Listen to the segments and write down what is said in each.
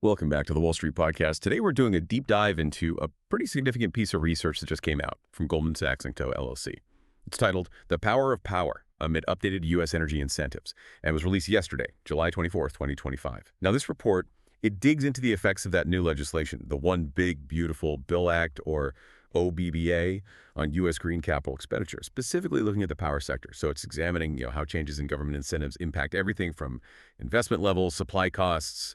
Welcome back to the Wall Street Podcast. Today we're doing a deep dive into a pretty significant piece of research that just came out from Goldman Sachs & Co. LLC. It's titled The Power of Power Amid Updated U.S. Energy Incentives and was released yesterday, July 24th, 2025. Now this report, it digs into the effects of that new legislation, the One Big Beautiful Bill Act, or OBBBA, on U.S. green capital expenditure, specifically looking at the power sector. So it's examining how changes in government incentives impact everything from investment levels, supply costs,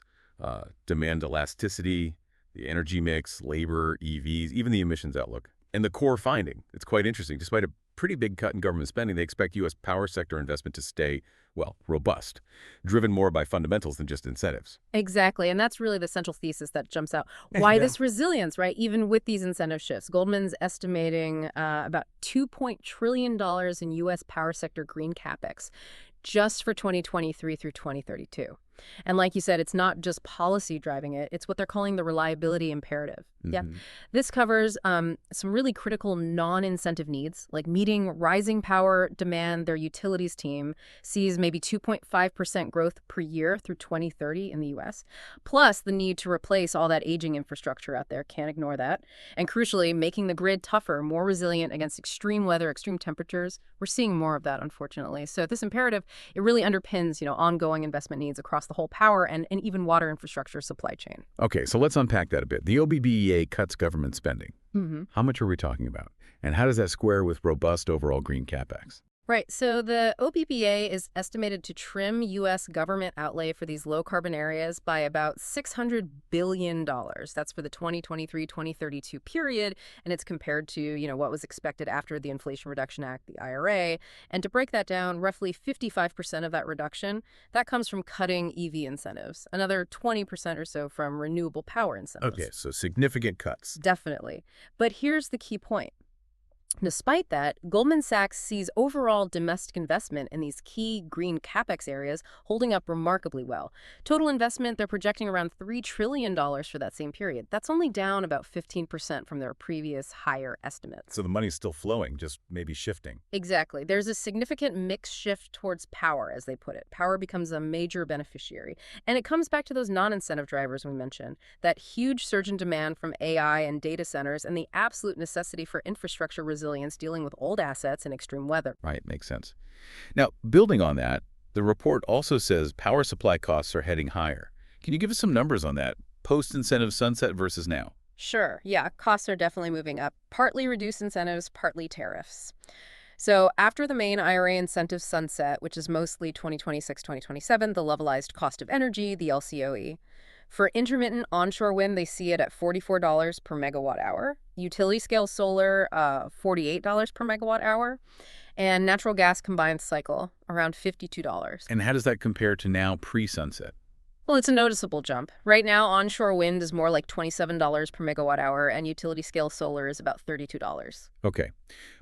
demand elasticity, the energy mix, labor, EVs, even the emissions outlook. And the core finding, it's quite interesting. Despite a pretty big cut in government spending, they expect U.S. power sector investment to stay, well, robust, driven more by fundamentals than just incentives. Exactly. And that's really the central thesis that jumps out. Why this resilience, right? Even with these incentive shifts, Goldman's estimating about $2 trillion in U.S. power sector green capex just for 2023 through 2032. And like you said, it's not just policy driving it. It's what they're calling the reliability imperative. Yeah. This covers some really critical non-incentive needs, like meeting rising power demand. Their utilities team sees maybe 2.5% growth per year through 2030 in the U.S., plus the need to replace all that aging infrastructure out there. Can't ignore that. And crucially, making the grid tougher, more resilient against extreme weather, extreme temperatures. We're seeing more of that, unfortunately. So this imperative, it really underpins, ongoing investment needs across the whole power and even water infrastructure supply chain. Okay, so let's unpack that a bit. The OBBBA cuts government spending. How much are we talking about? And how does that square with robust overall green capex? Right. So the OBBBA is estimated to trim U.S. government outlay for these low-carbon areas by about $600 billion. That's for the 2023-2032 period, and it's compared to, what was expected after the Inflation Reduction Act, the IRA. And to break that down, roughly 55% of that reduction, that comes from cutting EV incentives, another 20% or so from renewable power incentives. Okay, so significant cuts. Definitely. But here's the key point. Despite that, Goldman Sachs sees overall domestic investment in these key green capex areas holding up remarkably well. Total investment, they're projecting around $3 trillion for that same period. That's only down about 15% from their previous higher estimates. So the money's still flowing, just maybe shifting. Exactly. There's a significant mix shift towards power, as they put it. Power becomes a major beneficiary. And it comes back to those non-incentive drivers we mentioned, that huge surge in demand from AI and data centers and the absolute necessity for infrastructure resilience dealing with old assets and extreme weather. Right, makes sense. Now, building on that, the report also says power supply costs are heading higher. Can you give us some numbers on that, post-incentive sunset versus now? Sure. Yeah, costs are definitely moving up. Partly reduced incentives, partly tariffs. So after the main IRA incentive sunset, which is mostly 2026-2027, the levelized cost of energy, the LCOE, for intermittent onshore wind, they see it at $44 per megawatt hour. Utility scale solar, $48 per megawatt hour. And natural gas combined cycle, around $52. And how does that compare to now pre-sunset? Well, it's a noticeable jump. Right now, onshore wind is more like $27 per megawatt hour, and utility scale solar is about $32. Okay.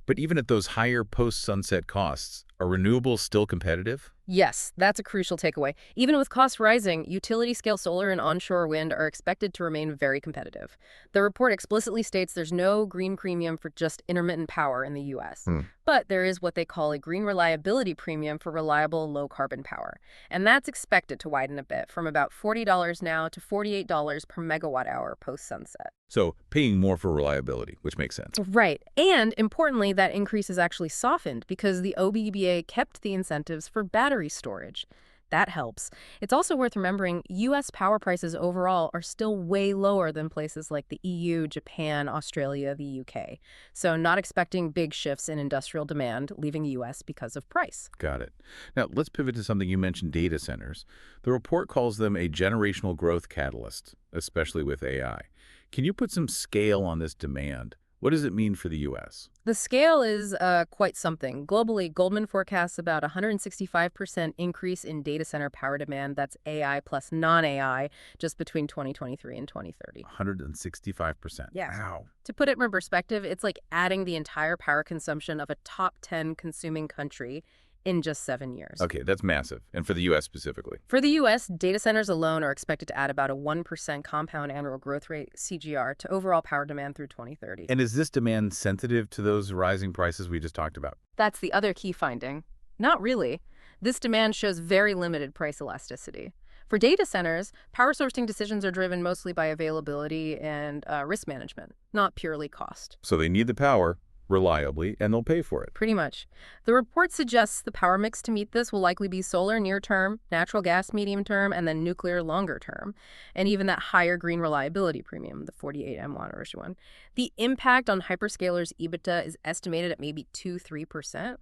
But even at those higher post-sunset costs, are renewables still competitive? Yes, that's a crucial takeaway. Even with costs rising, utility-scale solar and onshore wind are expected to remain very competitive. The report explicitly states there's no green premium for just intermittent power in the U.S., but there is what they call a green reliability premium for reliable low-carbon power. And that's expected to widen a bit, from about $40 now to $48 per megawatt hour post-sunset. So paying more for reliability, which makes sense. Right. And importantly, that increase is actually softened because the OBBBA kept the incentives for battery storage. That helps. It's also worth remembering U.S. power prices overall are still way lower than places like the EU, Japan, Australia, the UK. So not expecting big shifts in industrial demand leaving the U.S. because of price. Got it. Now, let's pivot to something you mentioned, data centers. The report calls them a generational growth catalyst, especially with AI. Can you put some scale on this demand? What does it mean for the U.S.? The scale is quite something. Globally, Goldman forecasts about 165% increase in data center power demand. That's AI plus non-AI, just between 2023 and 2030. 165%. Yeah. Wow. To put it in perspective, it's like adding the entire power consumption of a top 10 consuming country in just 7 years. Okay, that's massive. And for the U.S. specifically? For the U.S., data centers alone are expected to add about a 1% compound annual growth rate, CGR, to overall power demand through 2030. And is this demand sensitive to those rising prices we just talked about? That's the other key finding. Not really. This demand shows very limited price elasticity. For data centers, power sourcing decisions are driven mostly by availability and risk management, not purely cost. So they need the power reliably, and they'll pay for it. Pretty much. The report suggests the power mix to meet this will likely be solar near term, natural gas medium term, and then nuclear longer term, and even that higher green reliability premium, the 48M one. The impact on hyperscalers' EBITDA is estimated at maybe 2–3%.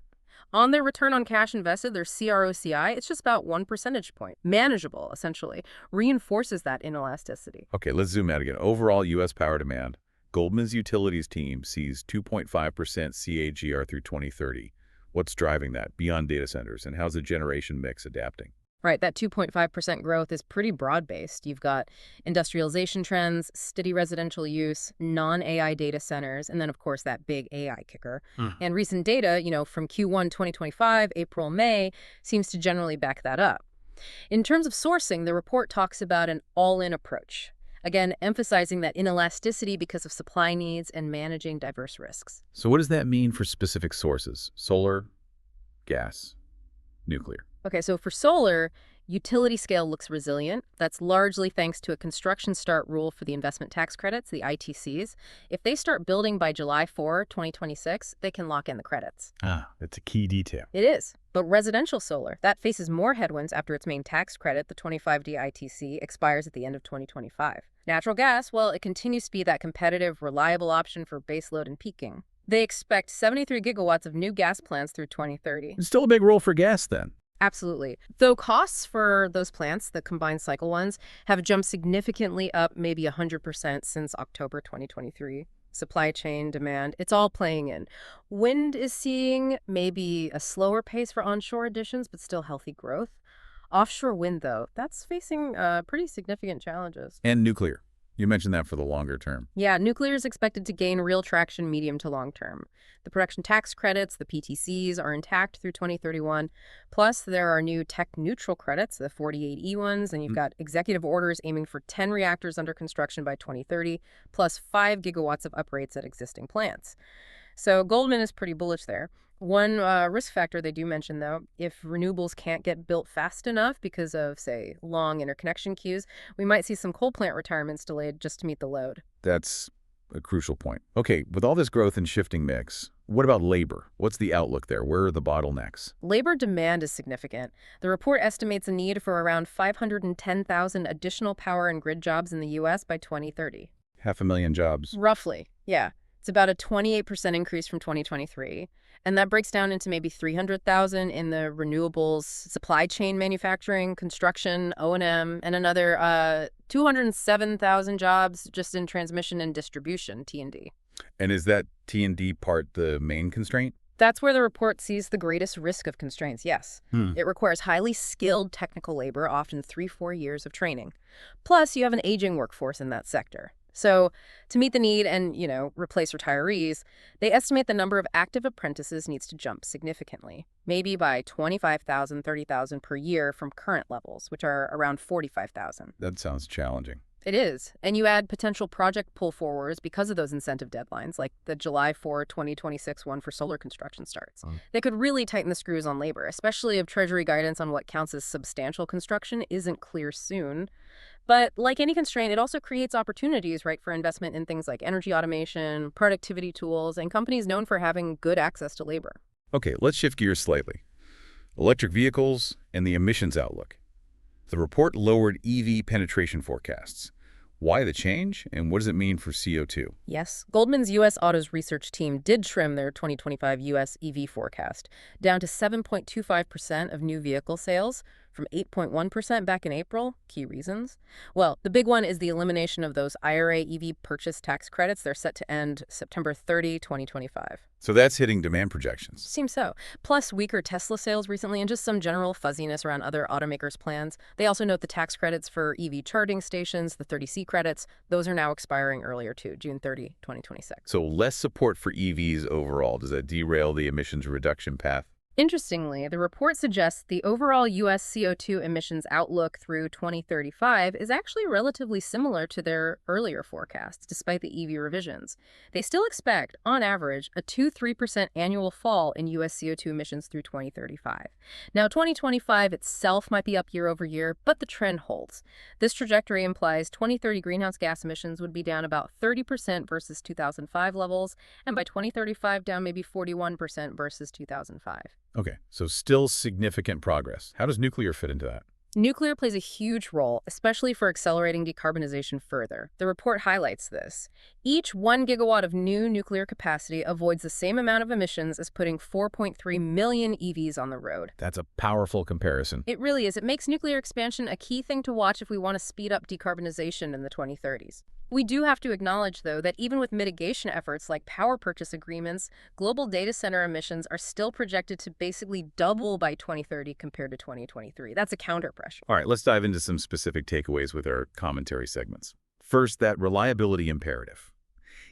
On their return on cash invested, their CROCI, it's just about 1 percentage point. Manageable, essentially. Reinforces that inelasticity. Okay, let's zoom out again. Overall U.S. power demand. Goldman's utilities team sees 2.5% CAGR through 2030. What's driving that beyond data centers, and how's the generation mix adapting? Right, that 2.5% growth is pretty broad-based. You've got industrialization trends, steady residential use, non-AI data centers, and then, of course, that big AI kicker. And recent data, from Q1 2025, April, May, seems to generally back that up. In terms of sourcing, the report talks about an all-in approach. Again, emphasizing that inelasticity because of supply needs and managing diverse risks. So what does that mean for specific sources? Solar, gas, nuclear? Okay, so for solar, utility scale looks resilient. That's largely thanks to a construction start rule for the investment tax credits, the ITCs. If they start building by July 4, 2026, they can lock in the credits. That's a key detail. It is. But residential solar, that faces more headwinds after its main tax credit, the 25D ITC, expires at the end of 2025. Natural gas, well, it continues to be that competitive, reliable option for baseload and peaking. They expect 73 gigawatts of new gas plants through 2030. It's still a big role for gas, then. Absolutely. Though costs for those plants, the combined cycle ones, have jumped significantly up maybe 100% since October 2023. Supply chain, demand, it's all playing in. Wind is seeing maybe a slower pace for onshore additions, but still healthy growth. Offshore wind, though, that's facing pretty significant challenges. And nuclear. You mentioned that for the longer term. Yeah, nuclear is expected to gain real traction medium to long term. The production tax credits, the PTCs, are intact through 2031. Plus, there are new tech-neutral credits, the 48E ones, and you've got executive orders aiming for 10 reactors under construction by 2030, plus 5 gigawatts of uprates at existing plants. So Goldman is pretty bullish there. One risk factor they do mention, though, if renewables can't get built fast enough because of, say, long interconnection queues, we might see some coal plant retirements delayed just to meet the load. That's a crucial point. Okay, with all this growth and shifting mix, what about labor? What's the outlook there? Where are the bottlenecks? Labor demand is significant. The report estimates a need for around 510,000 additional power and grid jobs in the U.S. by 2030. 500,000 jobs. Roughly, yeah. It's about a 28% increase from 2023. And that breaks down into maybe 300,000 in the renewables, supply chain manufacturing, construction, O&M, and another 207,000 jobs just in transmission and distribution, T&D. And is that T&D part the main constraint? That's where the report sees the greatest risk of constraints, yes. It requires highly skilled technical labor, often 3–4 years of training. Plus, you have an aging workforce in that sector. So to meet the need and, replace retirees, they estimate the number of active apprentices needs to jump significantly, maybe by 25,000, 30,000 per year from current levels, which are around 45,000. That sounds challenging. It is. And you add potential project pull forwards because of those incentive deadlines, like the July 4, 2026 one for solar construction starts. They could really tighten the screws on labor, especially if Treasury guidance on what counts as substantial construction isn't clear soon. But like any constraint, it also creates opportunities, right, for investment in things like energy automation, productivity tools, and companies known for having good access to labor. Okay, let's shift gears slightly. Electric vehicles and the emissions outlook. The report lowered EV penetration forecasts. Why the change, and what does it mean for CO2? Yes, Goldman's U.S. Autos research team did trim their 2025 U.S. EV forecast down to 7.25% of new vehicle sales from 8.1% back in April. Key reasons? Well, the big one is the elimination of those IRA EV purchase tax credits. They're set to end September 30, 2025. So that's hitting demand projections. Seems so. Plus weaker Tesla sales recently and just some general fuzziness around other automakers' plans. They also note the tax credits for EV charging stations, the 30C credits. Those are now expiring earlier too, June 30, 2026. So less support for EVs overall. Does that derail the emissions reduction path? Interestingly, the report suggests the overall U.S. CO2 emissions outlook through 2035 is actually relatively similar to their earlier forecasts, despite the EV revisions. They still expect, on average, a 2–3% annual fall in U.S. CO2 emissions through 2035. Now, 2025 itself might be up year over year, but the trend holds. This trajectory implies 2030 greenhouse gas emissions would be down about 30% versus 2005 levels, and by 2035 down maybe 41% versus 2005. Okay, so still significant progress. How does nuclear fit into that? Nuclear plays a huge role, especially for accelerating decarbonization further. The report highlights this. Each 1 gigawatt of new nuclear capacity avoids the same amount of emissions as putting 4.3 million EVs on the road. That's a powerful comparison. It really is. It makes nuclear expansion a key thing to watch if we want to speed up decarbonization in the 2030s. We do have to acknowledge, though, that even with mitigation efforts like power purchase agreements, global data center emissions are still projected to basically double by 2030 compared to 2023. That's a counter-pressure. All right, let's dive into some specific takeaways with our commentary segments. First, that reliability imperative.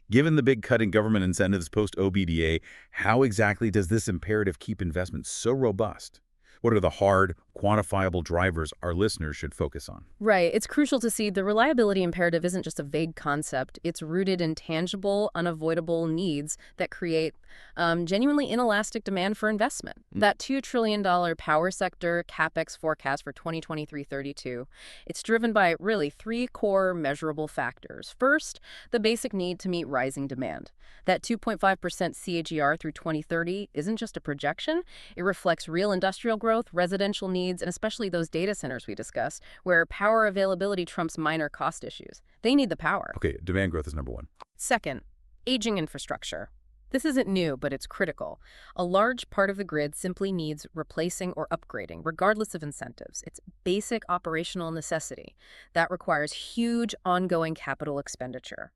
Given the big cut in government incentives post-OBBBA, how exactly does this imperative keep investment so robust? What are the hard, quantifiable drivers our listeners should focus on? Right. It's crucial to see the reliability imperative isn't just a vague concept. It's rooted in tangible, unavoidable needs that create genuinely inelastic demand for investment. That $2 trillion power sector CapEx forecast for 2023-32, it's driven by really three core measurable factors. First, the basic need to meet rising demand. That 2.5% CAGR through 2030 isn't just a projection. It reflects real industrial growth, residential needs, and especially those data centers we discussed, where power availability trumps minor cost issues. They need the power. Okay, demand growth is number one. Second, aging infrastructure. This isn't new, but it's critical. A large part of the grid simply needs replacing or upgrading, regardless of incentives. It's basic operational necessity. That requires huge ongoing capital expenditure.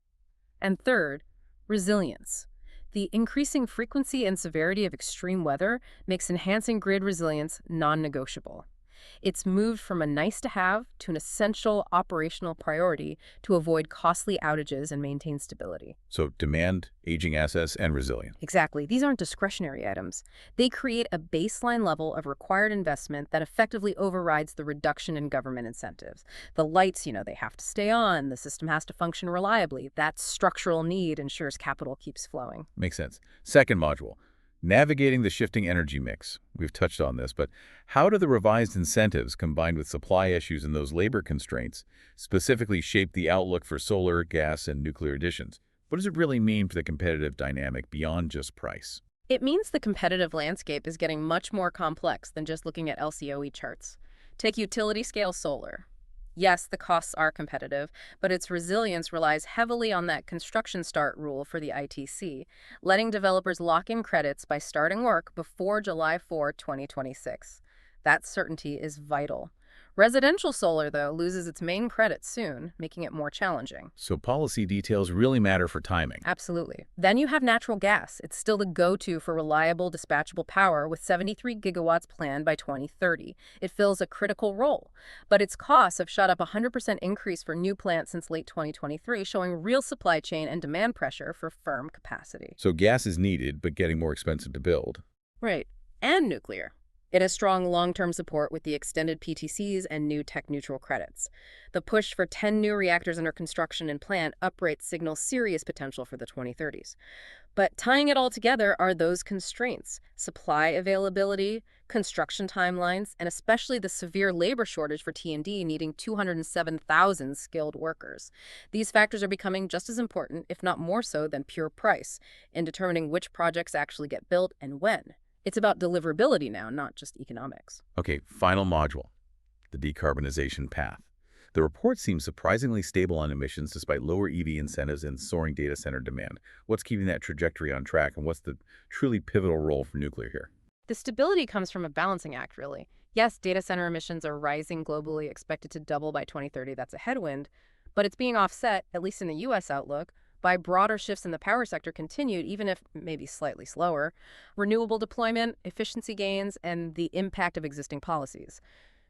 And third, resilience. The increasing frequency and severity of extreme weather makes enhancing grid resilience non-negotiable. It's moved from a nice-to-have to an essential operational priority to avoid costly outages and maintain stability. So demand, aging assets, and resilience. Exactly. These aren't discretionary items. They create a baseline level of required investment that effectively overrides the reduction in government incentives. The lights, they have to stay on. The system has to function reliably. That structural need ensures capital keeps flowing. Makes sense. Second module. Navigating the shifting energy mix. We've touched on this, but how do the revised incentives combined with supply issues and those labor constraints specifically shape the outlook for solar, gas, and nuclear additions? What does it really mean for the competitive dynamic beyond just price? It means the competitive landscape is getting much more complex than just looking at LCOE charts. Take utility-scale solar. Yes, the costs are competitive, but its resilience relies heavily on that construction start rule for the ITC, letting developers lock in credits by starting work before July 4, 2026. That certainty is vital. Residential solar, though, loses its main credit soon, making it more challenging. So policy details really matter for timing. Absolutely. Then you have natural gas. It's still the go-to for reliable, dispatchable power with 73 gigawatts planned by 2030. It fills a critical role. But its costs have shot up 100% increase for new plants since late 2023, showing real supply chain and demand pressure for firm capacity. So gas is needed, but getting more expensive to build. Right. And nuclear. It has strong long-term support with the extended PTCs and new tech-neutral credits. The push for 10 new reactors under construction and plant uprates signals serious potential for the 2030s. But tying it all together are those constraints: supply availability, construction timelines, and especially the severe labor shortage for T&D needing 207,000 skilled workers. These factors are becoming just as important, if not more so, than pure price in determining which projects actually get built and when. It's about deliverability now, not just economics. Okay, final module, the decarbonization path. The report seems surprisingly stable on emissions despite lower EV incentives and soaring data center demand. What's keeping that trajectory on track, and what's the truly pivotal role for nuclear here? The stability comes from a balancing act, really. Yes, data center emissions are rising globally, expected to double by 2030. That's a headwind. But it's being offset, at least in the U.S. outlook, by broader shifts in the power sector continued, even if maybe slightly slower, renewable deployment, efficiency gains, and the impact of existing policies.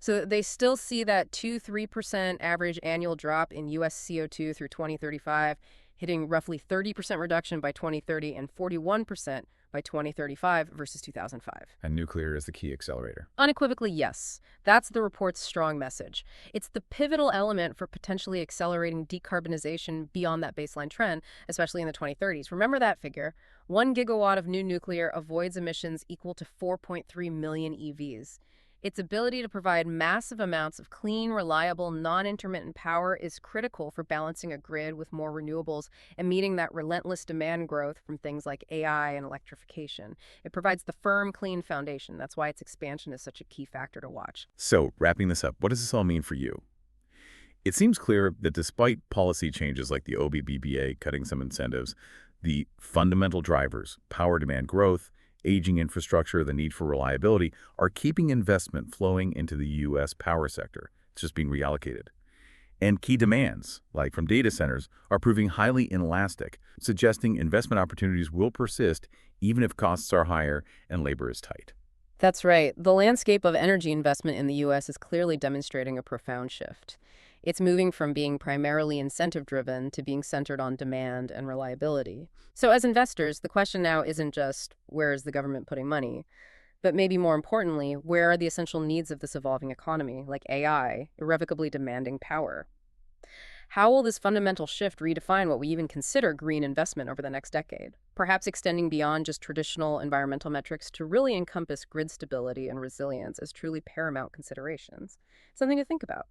So they still see that 2–3% average annual drop in U.S. CO2 through 2035, hitting roughly 30% reduction by 2030 and 41% by 2035 versus 2005. And nuclear is the key accelerator. Unequivocally, yes. That's the report's strong message. It's the pivotal element for potentially accelerating decarbonization beyond that baseline trend, especially in the 2030s. Remember that figure. 1 gigawatt of new nuclear avoids emissions equal to 4.3 million EVs. Its ability to provide massive amounts of clean, reliable, non-intermittent power is critical for balancing a grid with more renewables and meeting that relentless demand growth from things like AI and electrification. It provides the firm, clean foundation. That's why its expansion is such a key factor to watch. So, wrapping this up, what does this all mean for you? It seems clear that despite policy changes like the OBBBA cutting some incentives, the fundamental drivers, power demand growth, aging infrastructure, the need for reliability, are keeping investment flowing into the U.S. power sector. It's just being reallocated. And key demands, like from data centers, are proving highly inelastic, suggesting investment opportunities will persist even if costs are higher and labor is tight. That's right. The landscape of energy investment in the U.S. is clearly demonstrating a profound shift. It's moving from being primarily incentive-driven to being centered on demand and reliability. So as investors, the question now isn't just, where is the government putting money? But maybe more importantly, where are the essential needs of this evolving economy, like AI, irrevocably demanding power? How will this fundamental shift redefine what we even consider green investment over the next decade? Perhaps extending beyond just traditional environmental metrics to really encompass grid stability and resilience as truly paramount considerations. Something to think about.